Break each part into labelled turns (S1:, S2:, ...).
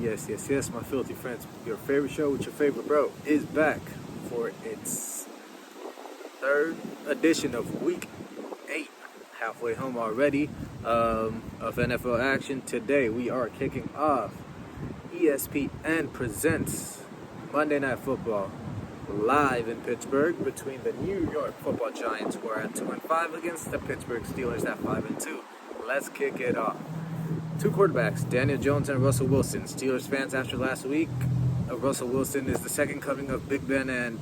S1: Yes, my filthy friends. Your favorite show with your favorite bro is back for its third edition of Week 8. Halfway home already of NFL action. Today we are kicking off ESPN Presents Monday Night Football live in Pittsburgh between the New York Football Giants, who are at 2-5, against the Pittsburgh Steelers at 5-2. Let's kick it off. Two quarterbacks, Daniel Jones and Russell Wilson. Steelers fans, after last week, Russell Wilson is the second coming of Big Ben and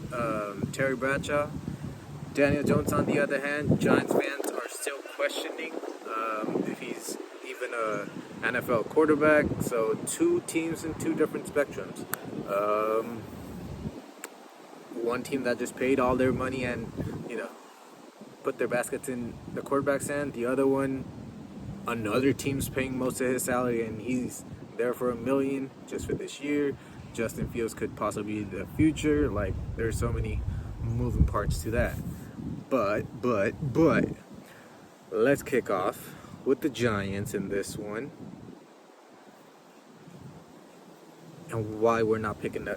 S1: Terry Bradshaw. Daniel Jones, on the other hand, Giants fans are still questioning if he's even an NFL quarterback. So two teams in two different spectrums. One team that just paid all their money and, put their baskets in the quarterback's hand. The other one, another team's paying most of his salary and he's there for $1 million just for this year. Justin Fields could possibly be the future. Like, there's so many moving parts to that. But let's kick off with the Giants in this one, and why we're not picking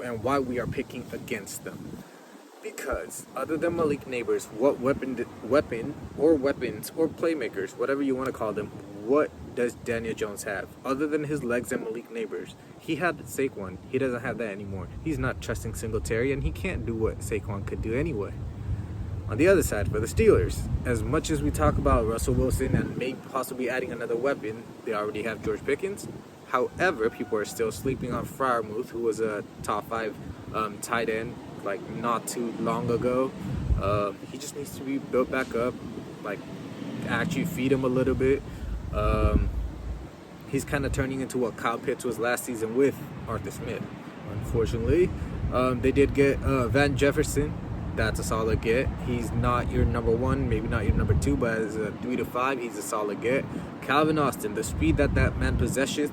S1: and why we are picking against them. Because other than Malik Neighbors, what weapon or weapons or playmakers, whatever you want to call them, what does Daniel Jones have? Other than his legs and Malik Neighbors, he had Saquon. He doesn't have that anymore. He's not trusting Singletary, and he can't do what Saquon could do anyway. On the other side, for the Steelers, as much as we talk about Russell Wilson and maybe possibly adding another weapon, they already have George Pickens. However, people are still sleeping on Freiermuth, who was a top 5 tight end like not too long ago. He just needs to be built back up, like actually feed him a little bit. He's kind of turning into what Kyle Pitts was last season with Arthur Smith. Unfortunately, they did get Van Jefferson. That's a solid get. He's not your number 1, maybe not your number 2, but as a 3 to 5, he's a solid get. Calvin Austin, the speed that man possesses,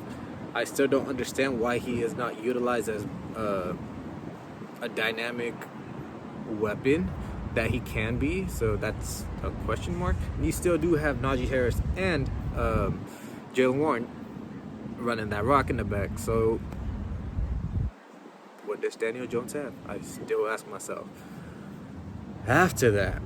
S1: I still don't understand why he is not utilized as a dynamic weapon that he can be. So that's a question mark. You still do have Najee Harris and Jaylen Warren running that rock in the back. So what does Daniel Jones have? I still ask myself. After that,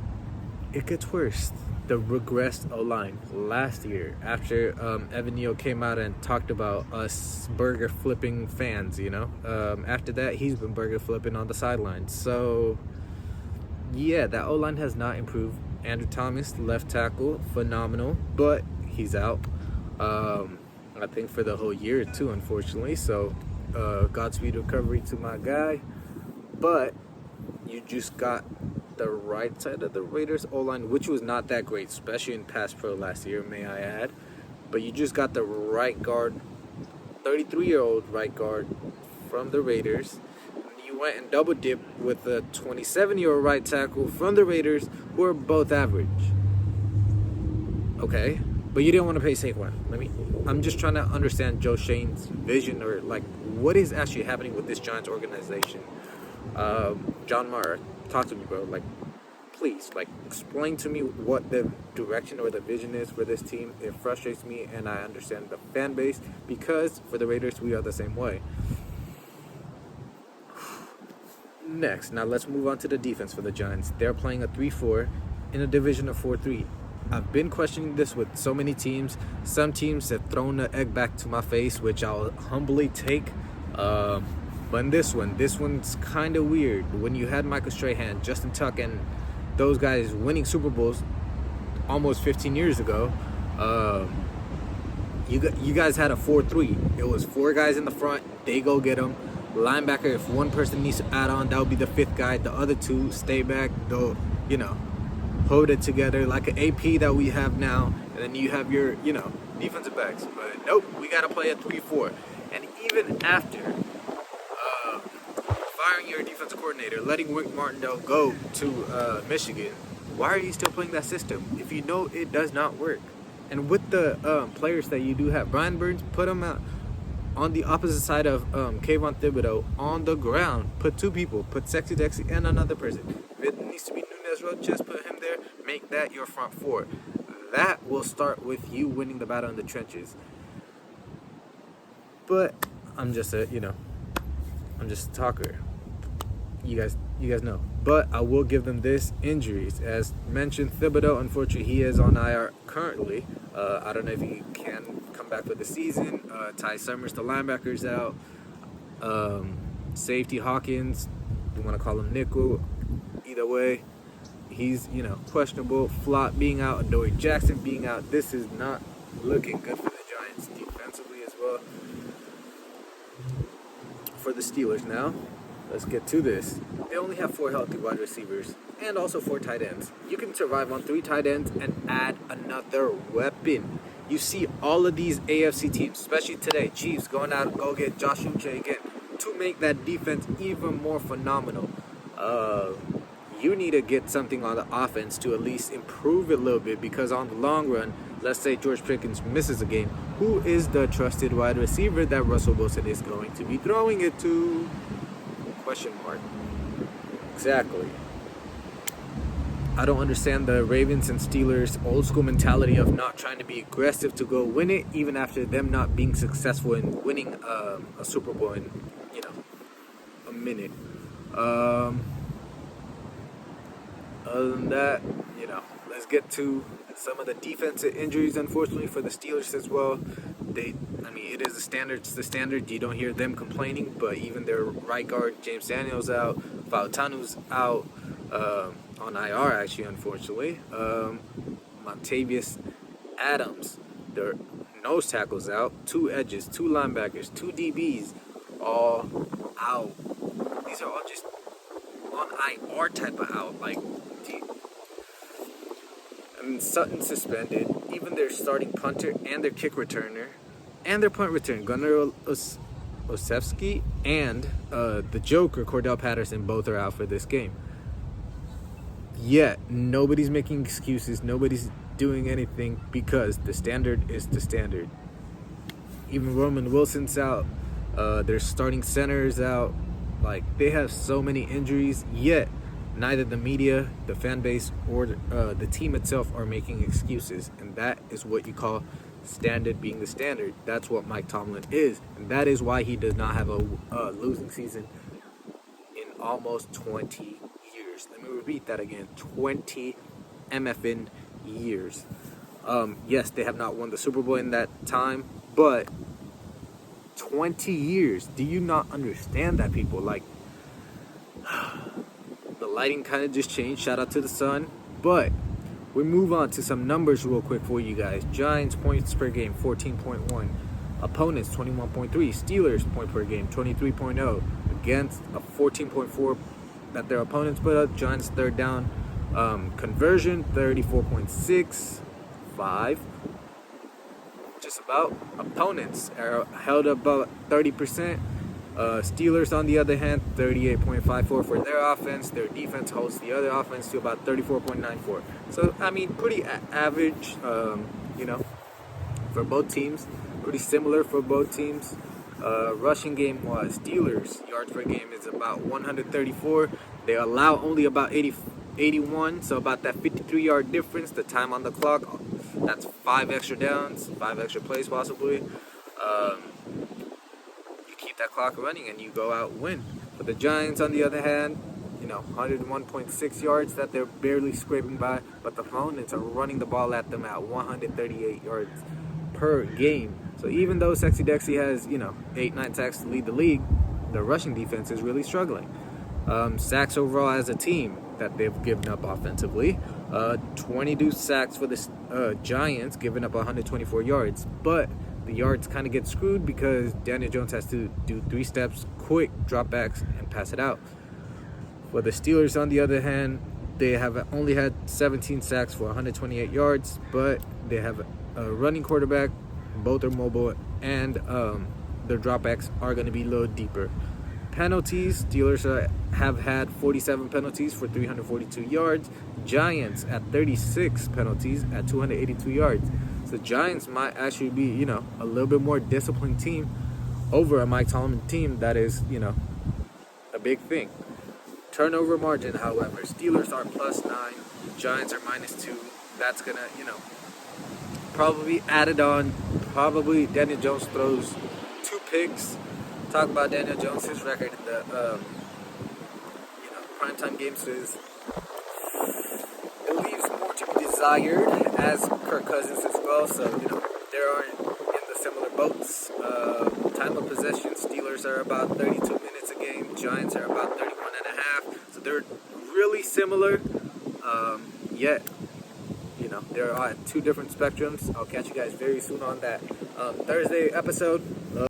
S1: it gets worse. The regressed O-line last year, after Evan Neal came out and talked about us burger flipping fans, after that, he's been burger flipping on the sidelines. So, yeah, that O-line has not improved. Andrew Thomas, left tackle, phenomenal, but he's out. I think for the whole year, too, unfortunately. So, Godspeed recovery to my guy. But you just got the right side of the Raiders O-line, which was not that great, especially in pass pro last year, may I add. But you just got the right guard, 33-year-old right guard from the Raiders. You went and double dipped with a 27-year-old right tackle from the Raiders, who are both average. Okay, but you didn't want to pay Saquon. I'm just trying to understand Joe Shane's vision, or like what is actually happening with this Giants organization. John Mara, talk to me, bro. Please, explain to me what the direction or the vision is for this team. It frustrates me, and I understand the fan base, because for the Raiders, we are the same way. Next, now let's move on to the defense for the Giants. They're playing a 3-4 in a division of 4-3. I've been questioning this with so many teams. Some teams have thrown the egg back to my face, which I'll humbly take. But in this one's kind of weird. When you had Michael Strahan, Justin Tuck, and those guys winning Super Bowls almost 15 years ago, you guys had a 4-3. It was 4 guys in the front. They go get them. Linebacker, if one person needs to add on, that would be the 5th guy. The other 2 stay back. They'll, hold it together like an AP that we have now. And then you have your, defensive backs. But nope, we got to play a 3-4. And even after firing your defensive coordinator, letting Rick Martindale go to Michigan, why are you still playing that system if you know it does not work? And with the players that you do have, Brian Burns, put him out on the opposite side of Kayvon Thibodeau on the ground. Put 2 people, put Sexy Dexy and another person. If it needs to be Nunez Roches, put him there. Make that your front 4. That will start with you winning the battle in the trenches. But I'm just a talker. You guys know. But I will give them this: injuries. As mentioned, Thibodeau, unfortunately, he is on IR currently. I don't know if he can come back for the season. Ty Summers, the linebacker's out. Safety Hawkins, you want to call him nickel. Either way, he's questionable. Flott being out, Adoree Jackson being out. This is not looking good for the Giants defensively as well. For the Steelers now, let's get to this. They only have 4 healthy wide receivers and also 4 tight ends. You can survive on 3 tight ends and add another weapon. You see all of these AFC teams, especially today, Chiefs going out, go get Josh Uche again to make that defense even more phenomenal. You need to get something on the offense to at least improve it a little bit, because on the long run, let's say George Pickens misses a game, who is the trusted wide receiver that Russell Wilson is going to be throwing it to? Question mark. Exactly. I don't understand the Ravens and Steelers old school mentality of not trying to be aggressive to go win it, even after them not being successful in winning a Super Bowl in a minute. Other than that, let's get to some of the defensive injuries, unfortunately, for the Steelers as well. It is the standard. It's the standard. You don't hear them complaining, but even their right guard, James Daniels, out. Fautanu's out on IR, actually, unfortunately. Montavious Adams, their nose tackles out. 2 edges, 2 linebackers, 2 DBs, all out. These are all just on IR type of out. Sutton suspended. Even their starting punter and their kick returner and their punt return, Gunnar Olszewski and the Joker, Cordell Patterson, both are out for this game. Yet nobody's making excuses. Nobody's doing anything, because the standard is the standard. Even Roman Wilson's out. Their starting center is out. They have so many injuries, yet neither the media, the fan base, or the team itself are making excuses. And that is what you call standard being the standard. That's what Mike Tomlin is. And that is why he does not have a losing season in almost 20 years. Let me repeat that again. 20 MFN years. Yes, they have not won the Super Bowl in that time, but 20 years. Do you not understand that, people? The lighting kind of just changed. Shout out to the sun. But we move on to some numbers real quick for you guys. Giants points per game, 14.1. Opponents, 21.3. Steelers point per game, 23.0. Against a 14.4 that their opponents put up. Giants third down conversion, 34.65. Just about. Opponents are held about 30%. Steelers, on the other hand, 38.54 for their offense. Their defense holds the other offense to about 34.94. So, pretty average, for both teams. Pretty similar for both teams. Rushing game was Steelers. Yards per game is about 134. They allow only about 81, so about that 53-yard difference. The time on the clock, that's 5 extra downs, 5 extra plays possibly. Keep that clock running and you go out and win. But the Giants, on the other hand, 101.6 yards that they're barely scraping by, but the opponents are running the ball at them at 138 yards per game. So even though Sexy Dexy has 8-9 sacks to lead the league, the rushing defense is really struggling. Sacks overall as a team that they've given up offensively, 22 sacks for the Giants, giving up 124 yards, but the yards kind of get screwed because Daniel Jones has to do 3 steps, quick dropbacks, and pass it out. For the Steelers, on the other hand, they have only had 17 sacks for 128 yards, but they have a running quarterback. Both are mobile, and their dropbacks are going to be a little deeper. Penalties, Steelers have had 47 penalties for 342 yards. Giants at 36 penalties at 282 yards. So Giants might actually be, a little bit more disciplined team over a Mike Tomlin team that is, a big thing. Turnover margin, however, Steelers are +9, Giants are -2. That's going to, probably added on. Probably Daniel Jones throws 2 picks. talk about Daniel Jones' record in the primetime games. It leaves more to be desired, as Kirk Cousins as well. So they aren't in the similar boats. Time of possession, Steelers are about 32 minutes a game. Giants are about 31 and a half. So they're really similar. Yet they're on two different spectrums. I'll catch you guys very soon on that Thursday episode.